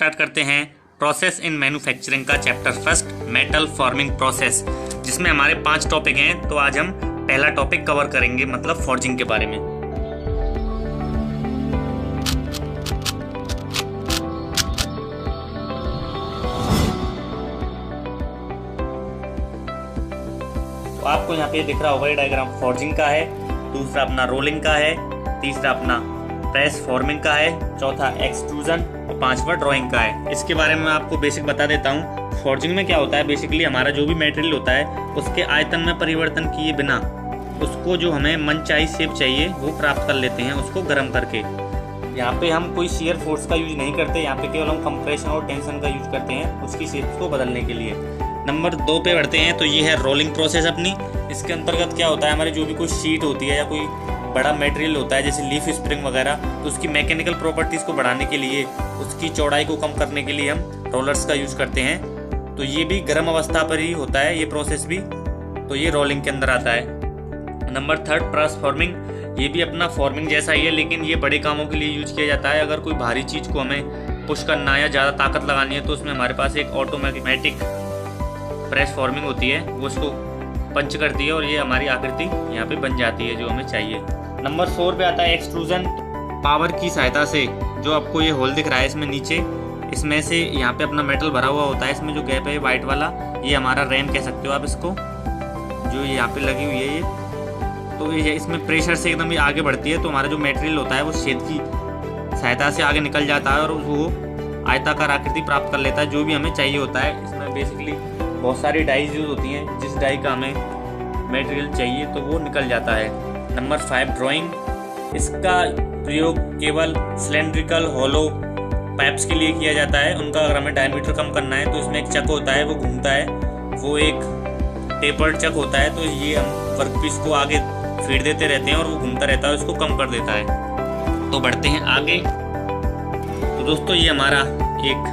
Start करते हैं process in manufacturing का chapter first, metal forming process, जिसमें हमारे 5 टॉपिक हैं। तो आज हम पहला टॉपिक कवर करेंगे, मतलब फॉर्जिंग के बारे में। तो आपको यहाँ पे दिख रहा होगा ये डायग्राम फॉर्जिंग का है, दूसरा अपना रोलिंग का है, तीसरा अपना प्रेस फॉर्मिंग का है, चौथा एक्सट्रूजन और 5वां ड्राइंग का है। इसके बारे में मैं आपको बेसिक बता देता हूँ। फॉर्जिंग में क्या होता है, बेसिकली हमारा जो भी मटेरियल होता है उसके आयतन में परिवर्तन किए बिना उसको जो हमें मनचाही शेप चाहिए वो प्राप्त कर लेते हैं, उसको गर्म करके। यहाँ पे हम कोई शियर फोर्स का यूज नहीं करते, यहाँ पे केवल हम कंप्रेशन और टेंशन का यूज करते हैं उसकी शेप को बदलने के लिए। नंबर 2 पे बढ़ते हैं। तो ये है रोलिंग प्रोसेस अपनी। इसके अंतर्गत क्या होता है, हमारी जो भी कोई शीट होती है या कोई बड़ा मटेरियल होता है जैसे लीफ स्प्रिंग वगैरह, तो उसकी मैकेनिकल प्रॉपर्टीज़ को बढ़ाने के लिए, उसकी चौड़ाई को कम करने के लिए हम रोलर्स का यूज़ करते हैं। तो ये भी गर्म अवस्था पर ही होता है ये प्रोसेस भी, तो ये रोलिंग के अंदर आता है। Number 3 press forming. ये भी अपना फॉर्मिंग जैसा ही है, लेकिन ये बड़े कामों के लिए यूज किया जाता है। अगर कोई भारी चीज़ को हमें पुश करना है या ज़्यादा ताकत लगानी है तो उसमें हमारे पास एक ऑटोमेटिक प्रेस फॉर्मिंग होती है, वो उसको पंच करती है और ये हमारी आकृति यहाँ पे बन जाती है जो हमें चाहिए। नंबर 4 पे आता है एक्सट्रूजन। पावर की सहायता से, जो आपको ये होल दिख रहा है इसमें नीचे, इसमें से यहाँ पे अपना मेटल भरा हुआ होता है, इसमें जो गैप है वाइट वाला, ये हमारा रैम कह सकते हो आप इसको, जो यहाँ पे लगी हुई है ये। तो ये इसमें प्रेशर से एकदम ये आगे बढ़ती है, तो हमारा जो मटेरियल होता है वो छेद की सहायता से आगे निकल जाता है और वो आयताकार आकृति प्राप्त कर लेता है जो भी हमें चाहिए होता है। इसमें बेसिकली बहुत सारी डाइज यूज होती हैं, जिस डाई का हमें मटेरियल चाहिए तो वो निकल जाता है। Number 5 drawing. इसका प्रयोग केवल सिलेंड्रिकल होलो पाइप्स के लिए किया जाता है। उनका अगर हमें डायमीटर कम करना है तो इसमें एक चक होता है, वो घूमता है, वो एक टेपर्ड चक होता है। तो ये हम वर्कपीस को आगे फीड देते रहते हैं और वो घूमता रहता है, उसको कम कर देता है। तो बढ़ते हैं आगे। तो दोस्तों ये हमारा एक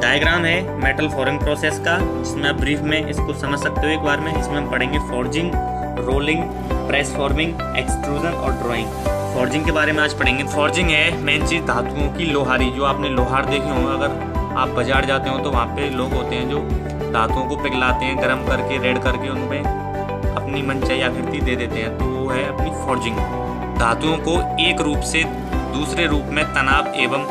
डायग्राम है मेटल फॉर्मिंग प्रोसेस का, जिसमें आप ब्रीफ में इसको समझ सकते हो एक बार में। इसमें हम पढ़ेंगे forging, rolling, press forming, extrusion और ड्राइंग। फॉर्जिंग के बारे में आज पढ़ेंगे। फॉर्जिंग है मेन चीज़ धातुओं की लोहारी। जो आपने लोहार देखे होंगे, अगर आप बाजार जाते हो तो वहाँ पे लोग होते हैं जो धातुओं को पिघलाते हैं, गर्म करके, रेड करके उनमें अपनी मनचाही आकृति दे देते हैं, तो वो है अपनी फॉर्जिंग। धातुओं को एक रूप से दूसरे रूप में तनाव एवं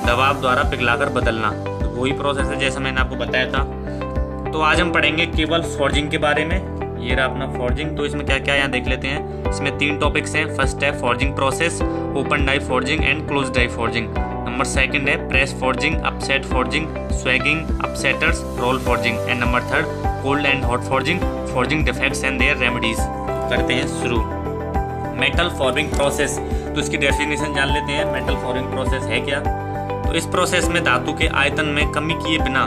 दबाव द्वारा पिघलाकर बदलना, तो वही प्रोसेस है जैसा मैंने आपको बताया था। तो आज हम पढ़ेंगे केवल फॉर्जिंग के बारे में। ये रहा अपना फॉर्जिंग। तो इसमें क्या क्या यहाँ देख लेते हैं। इसमें 3 टॉपिक्स हैं। फर्स्ट है forging process, open die forging and close die forging. Number 2 है press forging, upset forging, swaging, upsetters, roll forging and number 3 cold and hot forging, forging defects and their remedies. करते हैं शुरू। Metal forming process. तो इसकी definition जान लेते हैं। Metal forming process है क्या। तो इस प्रोसेस में धातु के आयतन में कमी किए बिना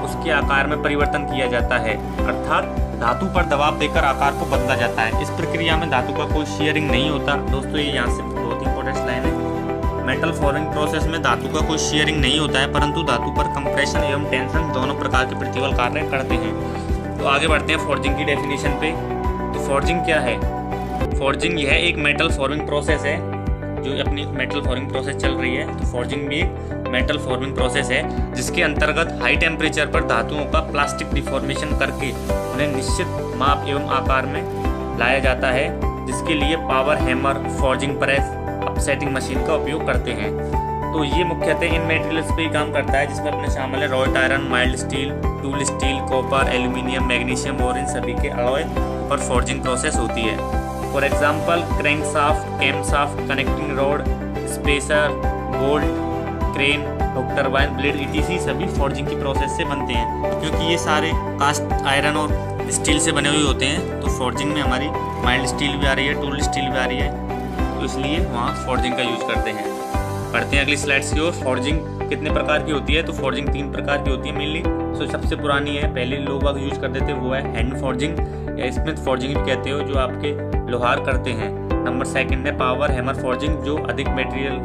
उसके आकार में परिवर्तन किया जाता है, अर्थात धातु पर दबाव देकर आकार को बदला जाता है। इस प्रक्रिया में धातु का कोई शीयरिंग नहीं होता। दोस्तों ये यहाँ से बहुत इंपॉर्टेंट लाइन है। मेटल फॉर्मिंग प्रोसेस में धातु का कोई शीयरिंग नहीं होता है, परंतु धातु पर कंप्रेशन एवं टेंशन दोनों प्रकार के प्रतिबल कार्य करते हैं। तो आगे बढ़ते हैं फॉर्जिंग की डेफिनेशन पे। तो फॉर्जिंग क्या है। फॉर्जिंग यह एक मेटल फॉर्मिंग प्रोसेस है, जो अपनी मेटल फॉर्मिंग प्रोसेस चल रही है। तो फॉर्जिंग भी एक मेटल फॉर्मिंग प्रोसेस है, जिसके अंतर्गत हाई टेम्परेचर पर धातुओं का प्लास्टिक डिफॉर्मेशन करके उन्हें निश्चित माप एवं आकार में लाया जाता है, जिसके लिए power hammer, forging press, upsetting machine का उपयोग करते हैं। तो ये मुख्यतः इन मटेरियल्स पे ही काम करता है, जिसमें अपने शामिल है wrought iron, mild steel, tool steel, copper, aluminium, magnesium और इन सभी के अलॉय पर फॉर्जिंग प्रोसेस होती है। For example crank shaft, cam shaft, connecting rod, spacer, bolt, crane, hook turbine, blade etc. सभी फॉर्जिंग की प्रोसेस से बनते हैं, क्योंकि ये सारे कास्ट आयरन और स्टील से बने हुए होते हैं। तो फॉर्जिंग में हमारी माइल्ड स्टील भी आ रही है, टूल स्टील भी आ रही है, तो इसलिए वहाँ फॉर्जिंग का यूज़ करते हैं। पढ़ते हैं अगली स्लाइड्स की ओर। फॉर्जिंग कितने प्रकार की होती है। तो फॉर्जिंग 3 प्रकार की होती है मेनली। तो सबसे पुरानी है, पहले लोग बाग यूज़ करते थे, वो है हैंड फॉर्जिंग या स्मिथ फॉर्जिंग भी कहते हो, जो आपके लोहार करते हैं। नंबर 2 है पावर हैमर फॉर्जिंग, जो अधिक मटेरियल,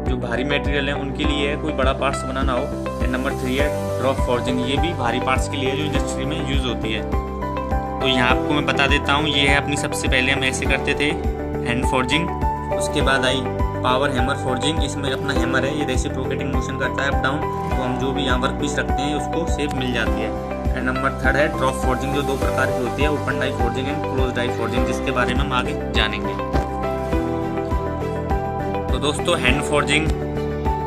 जो भारी मटेरियल है उनके लिए है, कोई बड़ा पार्ट्स बनाना हो। एंड नंबर 3 है ड्रॉप फॉर्जिंग, ये भी भारी पार्ट्स के लिए जो इंडस्ट्री में यूज़ होती है। तो यहाँ आपको मैं बता देता हूँ, ये है अपनी सबसे पहले हम ऐसे करते थे हैंड फॉर्जिंग, उसके बाद आई पावर हैमर फोर्जिंग, इसमें अपना हैमर है, ये रेसिप्रोकेटिंग मोशन करता है अप डाउन, तो हम जो भी यहाँ वर्क पीस रखते हैं उसको शेप मिल जाती है। एंड नंबर 3 है ड्रॉप फोर्जिंग, जो 2 प्रकार की होती है, open die forging and close die forging, जिसके बारे में हम आगे जानेंगे। तो दोस्तों hand forging,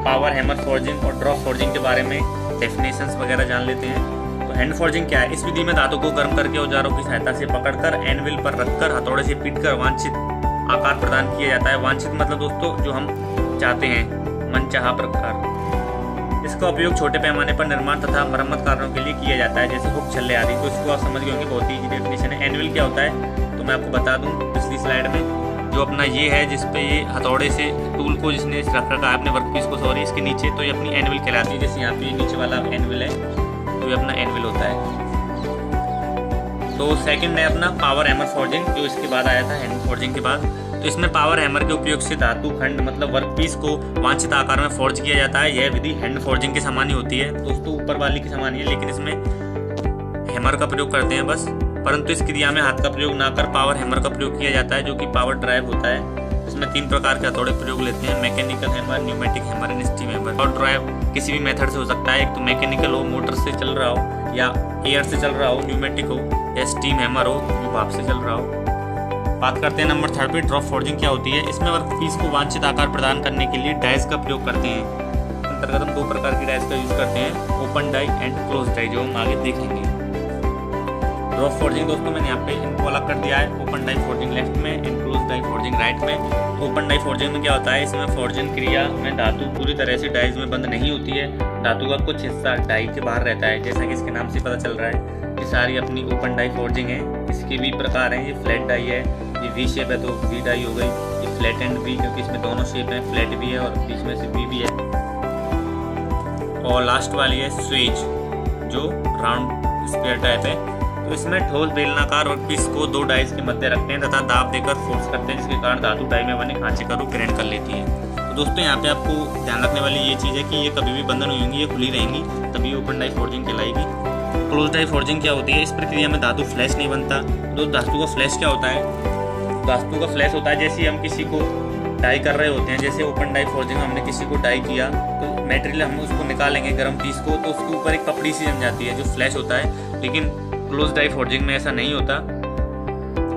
power hammer forging और ड्रॉप फोर्जिंग के बारे में डेफिनेशंस वगैरह जान लेते हैं। तो हैंड फोर्जिंग क्या है? इस विधि में धातु को गर्म करके औजारों की सहायता से पकड़कर एनविल पर रखकर हथौड़े से पीटकर वांछित आकार प्रदान किया जाता है। वांछित मतलब दोस्तों जो हम चाहते हैं, मनचाहा प्रकार। इसका उपयोग छोटे पैमाने पर निर्माण तथा मरम्मत कार्यों के लिए किया जाता है, जैसे हुक, छल्ले आदि। तो इसको आप समझ गए होंगे, बहुत ही डेफिनेशन है। एनविल क्या होता है तो मैं आपको बता दूं पिछली स्लाइड में, जो अपना ये है जिसपे ये हथौड़े से टूल को जिसने रख रखा है अपने वर्कपीस को, सॉरी, इसके नीचे, तो ये अपनी एनविल कहलाती है। जैसे यहाँ पे नीचे वाला एनविल है तो ये अपना एनविल होता है। तो सेकंड है अपना पावर हैमर फोर्जिंग, जो इसके बाद आया था हैंड फोर्जिंग के बाद। तो इसमें पावर हैमर के उपयोग से धातु खंड मतलब वर्कपीस को वांछित आकार में फोर्ज किया जाता है। यह विधि हैंड फोर्जिंग के समान ही होती है दोस्तों, ऊपर वाली के समान ही है, लेकिन इसमें हैमर का प्रयोग करते हैं बस। परंतु इस क्रिया में हाथ का प्रयोग ना कर पावर हैमर का प्रयोग किया जाता है, जो कि पावर ड्राइव होता है। इसमें 3 प्रकार के हथौड़े प्रयोग लेते हैं, mechanical hammer, pneumatic hammer and steam hammer. और ड्राइव किसी भी मेथड से हो सकता है, एक तो मैकेनिकल हो, मोटर से चल रहा हो, या एयर से चल रहा हो, न्यूमेटिक हो, या स्टीम हैमर हो जो भाप से चल रहा हो। बात करते हैं नंबर 3 पे, ड्रॉप फोर्जिंग क्या होती है। इसमें वर्कपीस को वांछित आकार प्रदान करने के लिए डाइस का प्रयोग करते हैं। अंतर्गत हम 2 प्रकार की डाइस का यूज करते हैं, open die and close die, जो हम आगे देखेंगे। ड्रॉप फोर्जिंग दोस्तों मैंने यहाँ पे इनको अलग कर दिया है, ओपन डाई फोर्जिंग लेफ्ट में and close die forging right में। ओपन डाई फोर्जिंग में क्या होता है, इसमें फोर्जिंग क्रिया में धातु पूरी तरह से डाइज में बंद नहीं होती है, धातु का कुछ हिस्सा डाई के बाहर रहता है, जैसा कि इसके नाम से पता चल रहा है। ये सारी अपनी ओपन डाई फोर्जिंग है। इसके भी प्रकार हैं, ये फ्लैट डाई है, ये वी शेप है तो वी डाई हो गई, ये फ्लैट एंड वी, क्योंकि इसमें दोनों शेप है, फ्लैट भी है और बीच में से वी भी है। और लास्ट वाली है स्विच, जो राउंड स्क्वायर टाइप है। तो इसमें ठोस बेलनाकार वर्कपीस को 2 डाइस के मध्य रखते हैं तथा दाब देकर फोर्स करते हैं, जिसके कारण धातु डाई में बने खांचे का रूप ग्रहण कर लेती है। तो दोस्तों यहाँ पे आपको ध्यान रखने वाली ये चीज़ है कि ये कभी भी बंद नहीं होंगी, ये खुली रहेंगी, तभी ओपन डाई फोर्जिंग कहलाएगी। क्लोज डाई फोर्जिंग क्या होती है? इस प्रक्रिया में धातु फ्लैश नहीं बनता। तो धातु का फ्लैश क्या होता है? धातु का फ्लैश होता है जैसे हम किसी को डाई कर रहे होते हैं, जैसे ओपन डाई फोर्जिंग में हमने किसी को डाई किया तो मटेरियल हम उसको निकालेंगे गर्म पीस को, तो उसके ऊपर एक कपड़ी सी जम जाती है जो फ्लैश होता है। लेकिन क्लोज डाई फोर्जिंग में ऐसा नहीं होता।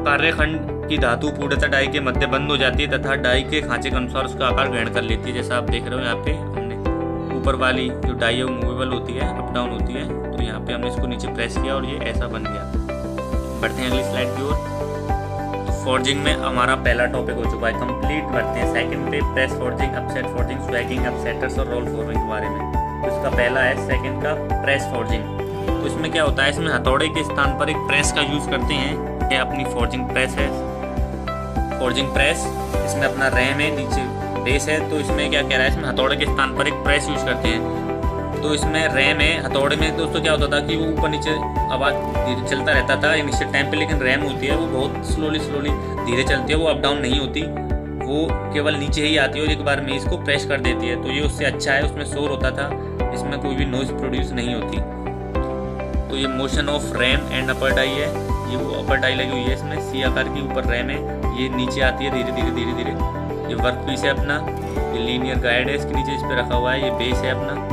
कार्यखंड की धातु पूर्णतः डाई के मध्य बंद हो जाती है तथा डाई के खांचे के अनुसार उसका आकार ग्रहण कर लेती है। जैसा आप देख रहे हो यहाँ पे हमने ऊपर वाली जो डाई है वो मूवेबल होती है, अप डाउन होती है, तो यहाँ पे हमने इसको नीचे प्रेस किया और ये ऐसा बन गया। बढ़ते हैं अगली स्लाइड की ओर। फोर्जिंग में हमारा पहला टॉपिक हो चुका है कंप्लीट। बढ़ते हैं सेकंड पे, प्रेस फोर्जिंग, अपसेट फोर्जिंग, स्वैगिंग, अपसेटर्स और रोल फोर्जिंग के बारे में। तो इसका पहला है सेकंड का प्रेस फोर्जिंग। तो इसमें क्या होता है, इसमें हथौड़े के स्थान पर एक प्रेस का यूज करते हैं। यह अपनी फोर्जिंग प्रेस है, फोर्जिंग प्रेस। इसमें अपना रैम है, नीचे बेस है। तो इसमें क्या कह रहा है, इसमें हथौड़े के स्थान पर एक प्रेस यूज करते हैं। तो इसमें रैम है, हथौड़े में दोस्तों क्या होता था कि वो ऊपर नीचे आवाज़ धीरे चलता रहता था इनिशियल टाइम पे, लेकिन रैम होती है वो बहुत स्लोली धीरे चलती है, वो अप डाउन नहीं होती, वो केवल नीचे ही आती है और एक बार में इसको प्रेस कर देती है। तो ये उससे अच्छा है, उसमें शोर होता था, इसमें कोई भी नॉइज प्रोड्यूस नहीं होती। तो ये motion of ram and upper die है, ये वो अपर डाई लगी हुई है इसमें, सी आकार की ऊपर रैम है, ये नीचे आती है धीरे धीरे धीरे धीरे। ये वर्क पीस है अपना, ये लीनियर गाइड है इसके नीचे, इस पर रखा हुआ है, ये बेस है अपना।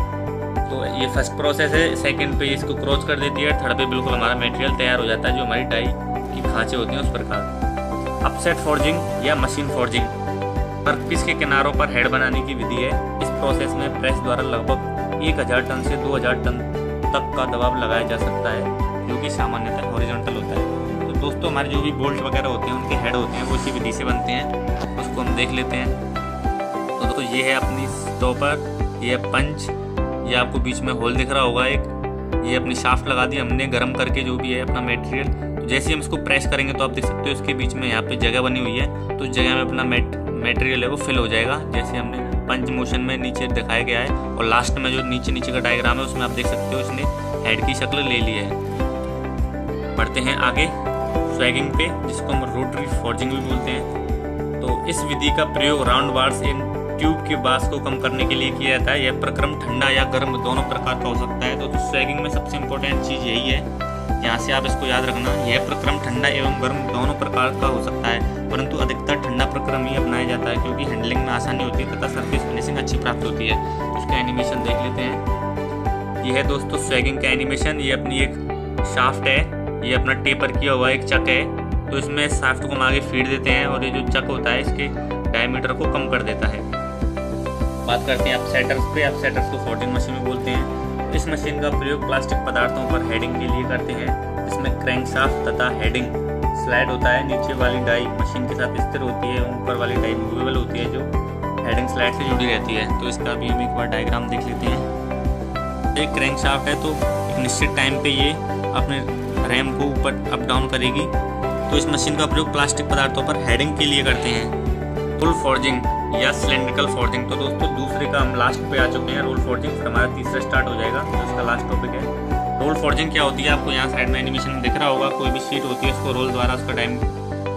तो ये फर्स्ट प्रोसेस है। सेकंड पे इसको क्रॉस कर देती है, थर्ड पे बिल्कुल हमारा मटेरियल तैयार हो जाता है, जो हमारी डाई की खांचे होती हैं उस प्रकार। अपसेट फोर्जिंग या मशीन फोर्जिंग, वर्कपीस के किनारों पर हेड बनाने की विधि है। इस प्रोसेस में प्रेस द्वारा लगभग 1000 टन से 2000 टन तक का दबाव लगाया जा सकता है, जो कि सामान्यतः हॉरिजॉन्टल होता है। तो दोस्तों हमारे जो भी बोल्ट वगैरह होते हैं उनके हेड होते हैं वो इसी विधि से बनते हैं, उसको हम देख लेते हैं। तो दोस्तों ये है अपनी स्टॉपर, ये है पंच, ये आपको बीच में होल दिख रहा होगा एक, ये अपनी शाफ्ट लगा दी हमने गर्म करके जो भी है अपना मटेरियल। तो जैसे हम इसको प्रेस करेंगे तो आप देख सकते हो इसके बीच में यहाँ पे जगह बनी हुई है, तो इस जगह में अपना मटेरियल है वो फिल हो जाएगा, जैसे हमने पंच मोशन में नीचे दिखाया गया है। और लास्ट में जो नीचे का डायग्राम है उसमें आप देख सकते हो इसने हेड की शक्ल ले ली है। बढ़ते हैं आगे स्वैगिंग पे, जिसको हम रोटरी फोर्जिंग भी बोलते हैं। तो इस विधि का प्रयोग राउंड बार्स एंड ट्यूब के बास को कम करने के लिए किया जाता है। यह प्रक्रम ठंडा या गर्म दोनों प्रकार का हो सकता है। तो स्वैगिंग में सबसे इम्पोर्टेंट चीज़ यही है यहाँ से आप इसको याद रखना। यह प्रक्रम ठंडा एवं गर्म दोनों प्रकार का हो सकता है, परंतु अधिकतर ठंडा प्रक्रम ही अपनाया जाता है क्योंकि हैंडलिंग में आसानी होती है तथा सरफेस फिनिशिंग अच्छी प्राप्त होती है। उसका एनिमेशन देख लेते हैं। ये है दोस्तों स्वैगिंग का एनिमेशन। ये अपनी एक शाफ्ट है, ये अपना टेपर किया हुआ एक चक है, तो इसमें शाफ्ट को हम आगे फीड देते हैं और ये जो चक होता है इसके डायमीटर को कम कर देता है। बात करते हैं अपसेटर्स पे। अपसेटर्स को फोर्जिंग मशीन में बोलते हैं। इस मशीन का प्रयोग प्लास्टिक पदार्थों पर हेडिंग के लिए करते हैं। इसमें क्रैंकशाफ्ट तथा हेडिंग स्लाइड होता है। नीचे वाली डाई मशीन के साथ स्थिर होती है, ऊपर वाली डाई मूवेबल होती है जो हेडिंग स्लाइड से जुड़ी रहती है। तो इसका भी हम एक बार डायग्राम देख लेते हैं। एक क्रैंकशाफ्ट है तो एक निश्चित टाइम पे ये अपने रैम को ऊपर अप डाउन करेगी। तो इस मशीन का प्रयोग प्लास्टिक पदार्थों पर हेडिंग के लिए करते हैं। रोल फोर्जिंग या सिलेंड्रिकल फोर्जिंग। तो दोस्तों दूसरे का हम लास्ट पे आ चुके हैं। रोल फोर्जिंग फिर हमारा तीसरा स्टार्ट हो जाएगा, तो इसका लास्ट टॉपिक है। रोल फोर्जिंग क्या होती है आपको यहाँ साइड में एनिमेशन में दिख रहा होगा। कोई भी शीट होती है उसको रोल द्वारा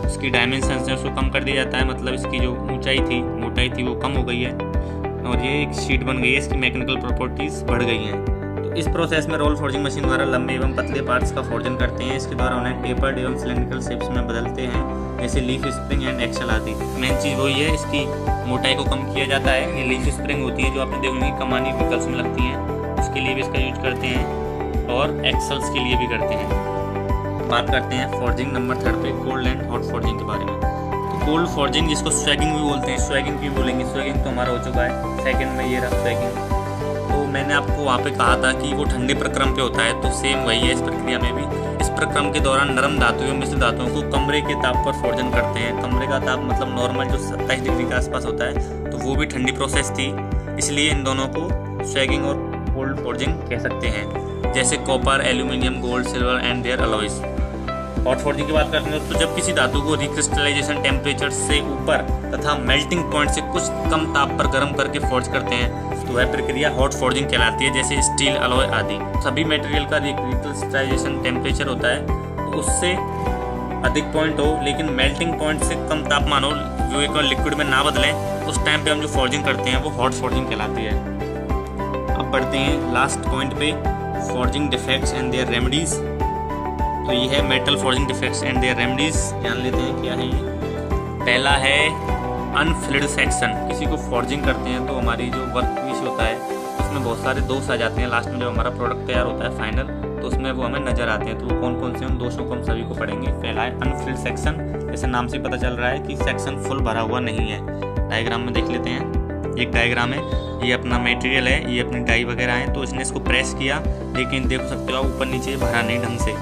उसकी डायमेंशन से उसको कम कर दिया जाता है। मतलब इसकी जो ऊंचाई थी, मोटाई थी, वो कम हो गई है और ये एक शीट बन गई है। इसकी मैकेनिकल प्रॉपर्टीज बढ़ गई हैं। तो इस प्रोसेस में रोल फोर्जिंग मशीन द्वारा लंबे एवं पतले पार्ट्स का फोर्जन करते हैं। इसके द्वारा उन्हें टेपर्ड एवं सिलेंड्रिकल शेप्स में बदलते हैं, जैसे लीफ स्प्रिंग एंड एक्सल आदि। मेन चीज़ वही है, इसकी मोटाई को कम किया जाता है। ये लीफ स्प्रिंग होती है जो आपने देखी कमानी व्हीकल्स में लगती हैं, उसके लिए भी इसका यूज करते हैं और एक्सल्स के लिए भी करते हैं। बात करते हैं फोर्जिंग नंबर 3 पे, कोल्ड एंड हॉट फोर्जिंग के बारे में। तो कोल्ड फोर्जिंग जिसको स्वैगिंग भी बोलते हैं, स्वैगिंग भी बोलेंगे। स्वैगिंग तो हमारा हो चुका है। सेकेंड में ये रहा स्वैगिंग। तो मैंने आपको वहाँ पे कहा था कि वो ठंडे प्रक्रम पे होता है, तो सेम वही है इस प्रक्रिया में भी। इस प्रक्रम के दौरान नरम धातुओं मिश्र धातुओं को कमरे के ताप पर फोर्जन करते हैं। कमरे का ताप मतलब नॉर्मल जो 27 डिग्री के आसपास होता है, तो वो भी ठंडी प्रोसेस थी, इसलिए इन दोनों को स्वैगिंग और कोल्ड फोर्जिंग कह सकते हैं। जैसे copper, aluminium, gold, silver and their alloys. Hot forging की बात करते हैं तो जब किसी धातु को रिक्रिस्टलाइजेशन टेम्परेचर से ऊपर तथा मेल्टिंग पॉइंट से कुछ कम ताप पर गर्म करके फोर्ज करते हैं, तो वह प्रक्रिया हॉट फोर्जिंग कहलाती है। जैसे स्टील, अलॉय आदि। सभी मटेरियल का रिक्रिस्टलाइजेशन टेम्परेचर होता है, तो उससे अधिक पॉइंट हो लेकिन मेल्टिंग पॉइंट से कम तापमान हो, जो एक लिक्विड में ना बदलें, उस टाइम पे हम जो फोर्जिंग करते हैं वो हॉट फोर्जिंग कहलाती है। अब बढ़ते हैं लास्ट पॉइंट पे, forging defects and their remedies. तो ये है metal forging defects and their remedies. जान लेते हैं क्या है ये। पहला है अनफिल्ड सेक्शन। किसी को फोर्जिंग करते हैं तो हमारी जो वर्क पीस होता है उसमें बहुत सारे दोष आ जाते हैं। लास्ट में जब हमारा प्रोडक्ट तैयार होता है फाइनल, तो उसमें वो हमें नजर आते हैं। तो वो कौन कौन से, उन दोषों को हम सभी को पढ़ेंगे। पहला है अनफिल्ड सेक्शन। जैसे नाम से पता चल रहा है कि सेक्शन फुल भरा हुआ नहीं है। डायग्राम में देख लेते हैं। एक डायग्राम है, ये अपना मटेरियल है, ये अपनी डाई वगैरह है, तो इसने इसको प्रेस किया लेकिन देख सकते हो ऊपर नीचे भरा नहीं ढंग से।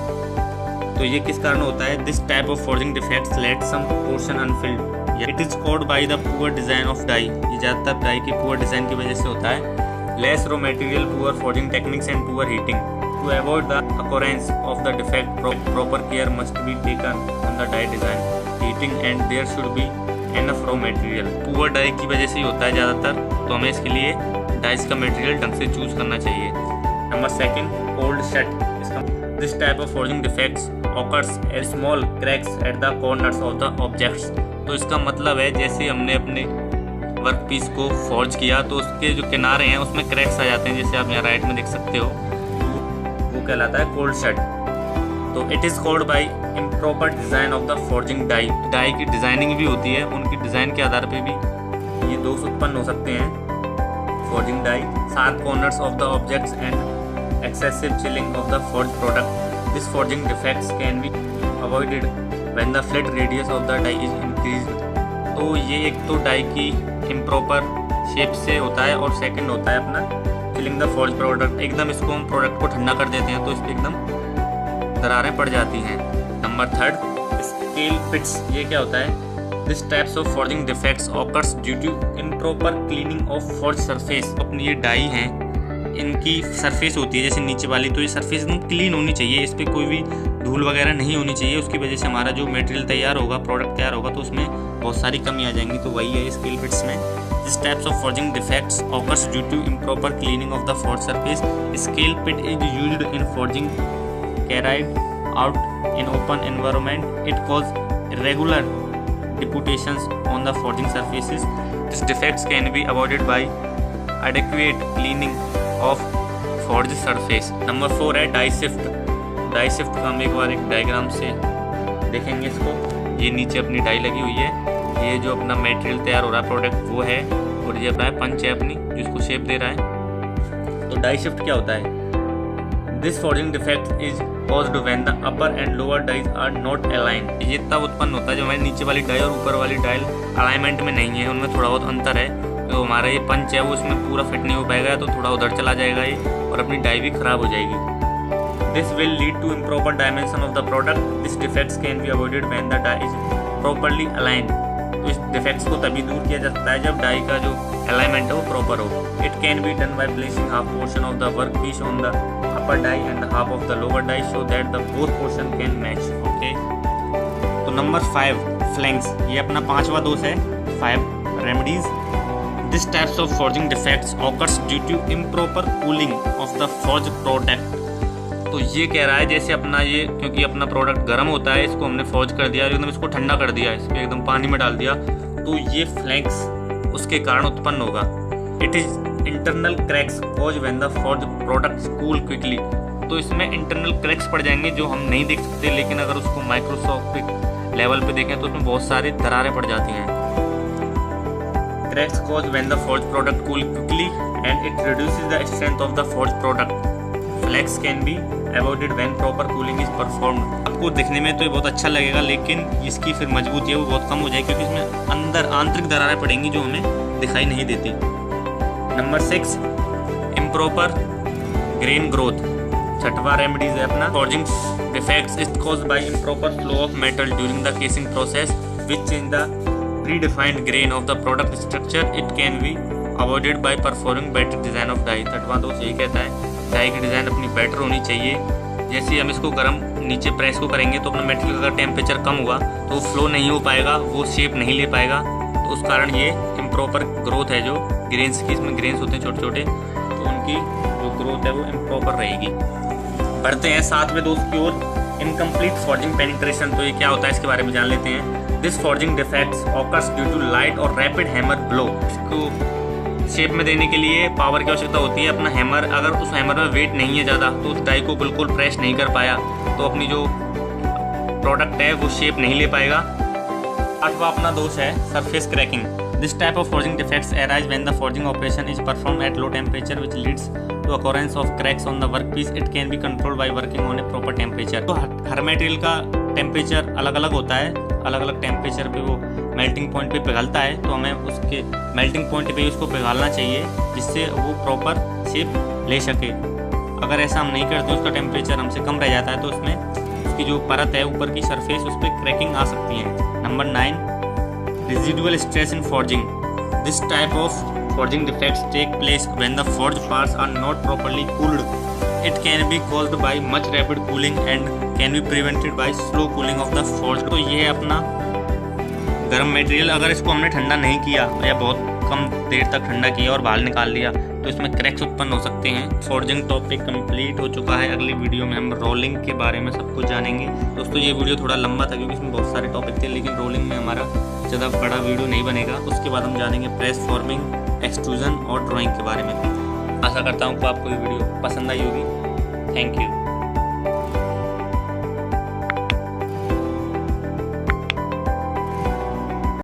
तो ये किस कारण होता है? This type of forging defects let some portion unfilled. It is called by the poor design of die. ये ज़्यादातर डाई की पुअर डिजाइन की वजह से होता है। Less raw material, poor forging techniques and poor heating. To avoid the occurrence of the defect, proper care must be taken on the die design, heating and there should be enough raw material। Poor die की वजह से ही होता है ज़्यादातर, तो हमें इसके लिए डाइस का मटेरियल ढंग से चूज करना चाहिए। Number second, cold shut. This type of forging defects occurs as small cracks at the corners of the objects। तो इसका मतलब है जैसे हमने अपने वर्क पीस को फोर्ज किया तो उसके जो किनारे हैं उसमें क्रैक्स आ जाते हैं, जैसे आप यहाँ राइट में देख सकते हो, वो कहलाता है कोल्ड शट। तो it is called by improper design of the forging die. Die की डिज़ाइनिंग भी होती है, उनकी डिज़ाइन के आधार पे भी ये दोष उत्पन्न हो सकते हैं। Forging die, sharp corners of the objects and excessive chilling of the forge product. This forging defects can be avoided when the flat radius of the die is increased. तो ये एक तो डाई की इम्प्रॉपर शेप से होता है और second होता है अपना चिलिंग द फोर्ज प्रोडक्ट। एकदम इसको हम प्रोडक्ट को ठंडा कर देते हैं तो इस पर एकदम दरारें पड़ जाती हैं। Number third, scale pits. ये क्या होता है? This types of forging defects occurs due to improper cleaning of forge surface. अपनी ये डाई हैं, इनकी सरफेस होती है जैसे नीचे वाली, तो ये सरफेस एकदम क्लीन होनी चाहिए, इस पर कोई भी धूल वगैरह नहीं होनी चाहिए। उसकी वजह से हमारा जो मटेरियल तैयार होगा, प्रोडक्ट तैयार होगा, तो उसमें बहुत सारी कमी आ जाएंगी। तो वही है स्केल पिट्स में। This types of forging defects occurs due to improper cleaning of the forge surface. Scale pit is used in forging carried out in open environment. It causes irregular deputations on the forging surfaces. These defects can be avoided by adequate cleaning of forged surface. Number 4 है die shift। Die shift का हम एक बार एक diagram से देखेंगे इसको। ये नीचे अपनी डाई लगी हुई है, ये जो अपना मटेरियल तैयार हो रहा है प्रोडक्ट वो है, और ये अपना पंच है अपनी जिसको शेप दे रहा है। तो डाई शिफ्ट क्या होता है? This forging defect is caused when the upper and lower dies are not aligned. ये तब उत्पन्न होता है जब हमारी नीचे वाली डाई और ऊपर वाली डाई अलाइनमेंट में नहीं है, उनमें थोड़ा बहुत अंतर है। तो हमारा ये पंच है वो इसमें पूरा फिट नहीं हो पाएगा, तो थोड़ा उधर चला जाएगा ये, और अपनी डाई भी खराब हो जाएगी। This will lead to improper dimension of the product. This defects can be avoided when the die is properly aligned. तो इस डिफेक्ट्स को तभी दूर किया जा सकता है जब डाई का जो अलाइनमेंट है वो प्रॉपर हो। It can be done by placing half portion of the work piece on the upper die and half of the lower die so that the both portion can match. Okay, तो number 5 flanks, ये अपना 5वां दोष है। 5 remedies. This types of forging defects occurs due to improper cooling of the forge product. तो ये कह रहा है जैसे अपना ये, क्योंकि अपना प्रोडक्ट गर्म होता है, इसको हमने फॉर्ज कर दिया, एकदम इसको ठंडा कर दिया, इस पर एकदम पानी में डाल दिया, तो ये फ्लैंक्स उसके कारण उत्पन्न होगा। It is internal cracks cause when the forge products cool quickly. तो इसमें इंटरनल क्रैक्स पड़ जाएंगे जो हम नहीं देख सकते, लेकिन अगर उसको माइक्रोस्कोपिक लेवल पे देखें तो उसमें बहुत सारी दरारें पड़ जाती हैं। Cracks cause when the forge product cool quickly and it reduces the strength of the forge product. Flakes can be avoided when proper cooling is performed. आपको दिखने में तो ये बहुत अच्छा लगेगा, लेकिन इसकी फिर मजबूती है वो बहुत कम हो जाएगी, क्योंकि इसमें अंदर आंतरिक दरारें पड़ेंगी जो हमें दिखाई नहीं देती। Number 6 improper grain growth. 6वां रेमेडीज है अपना forging defects is caused by improper flow of metal during the casing process which change the predefined grain of the product structure. It can be avoided by performing better design of die. 6वां दोष यही कहता है die की design अपनी better होनी चाहिए। जैसे हम इसको गर्म नीचे प्रेस को करेंगे तो अपना मेटेरियल का टेम्परेचर कम हुआ तो वो फ्लो नहीं हो पाएगा, वो शेप नहीं ले पाएगा, तो उस कारण ये इम्प्रॉपर ग्रोथ है जो ग्रेन्स की, इसमें ग्रेन्स होते हैं छोटे छोटे, तो उनकी जो ग्रोथ है वो इम्प्रॉपर रहेगी। बढ़ते हैं 7वें दोष की ओर, इनकम्प्लीट फॉर्जिंग पेनिट्रेशन। तो ये क्या होता है इसके बारे में जान लेते हैं। This forging defects occurs due to light और रैपिड हैमर ब्लो। इसको शेप में देने के लिए पावर की आवश्यकता होती है। अपना हैमर, अगर उस हैमर में वेट नहीं है ज़्यादा तो उस डाई को बिल्कुल प्रेस नहीं कर पाया तो अपनी जो प्रोडक्ट है वो शेप नहीं ले पाएगा। 8वां अपना दोष है surface cracking. This type of forging defects arise when the forging operation is perform at low temperature which leads to occurrence of cracks on the workpiece. It can be controlled by working on a proper temperature. तो हर material का temperature अलग अलग होता है, अलग अलग temperature पे वो मेल्टिंग पॉइंट पे पिघलता है, तो हमें उसके मेल्टिंग पॉइंट पे उसको पिघालना चाहिए जिससे वो प्रॉपर शेप ले सके। अगर ऐसा हम नहीं करते, उसका टेम्परेचर हमसे कम रह जाता है तो उसमें उसकी जो परत है ऊपर की सरफेस उस पर क्रैकिंग आ सकती है। Number 9 residual stress in forging. This type of forging defects take place when the forge parts are not properly cooled. It can be caused by much rapid cooling and can be prevented by slow cooling of the forge. तो ये है अपना गर्म material, अगर इसको हमने ठंडा नहीं किया या बहुत कम देर तक ठंडा किया और बाहर निकाल लिया तो इसमें क्रैक्स उत्पन्न हो सकते हैं। फॉर्जिंग टॉपिक कंप्लीट हो चुका है। अगली वीडियो में हम रोलिंग के बारे में सब कुछ जानेंगे। दोस्तों ये वीडियो थोड़ा लंबा था क्योंकि इसमें बहुत सारे टॉपिक थे, लेकिन रोलिंग में हमारा ज़्यादा बड़ा वीडियो नहीं बनेगा। उसके बाद हम जानेंगे प्रेस फॉर्मिंग, एक्सट्रूजन और ड्राइंग के बारे में। आशा करता हूँ कि आपको ये वीडियो पसंद आई होगी। Thank you.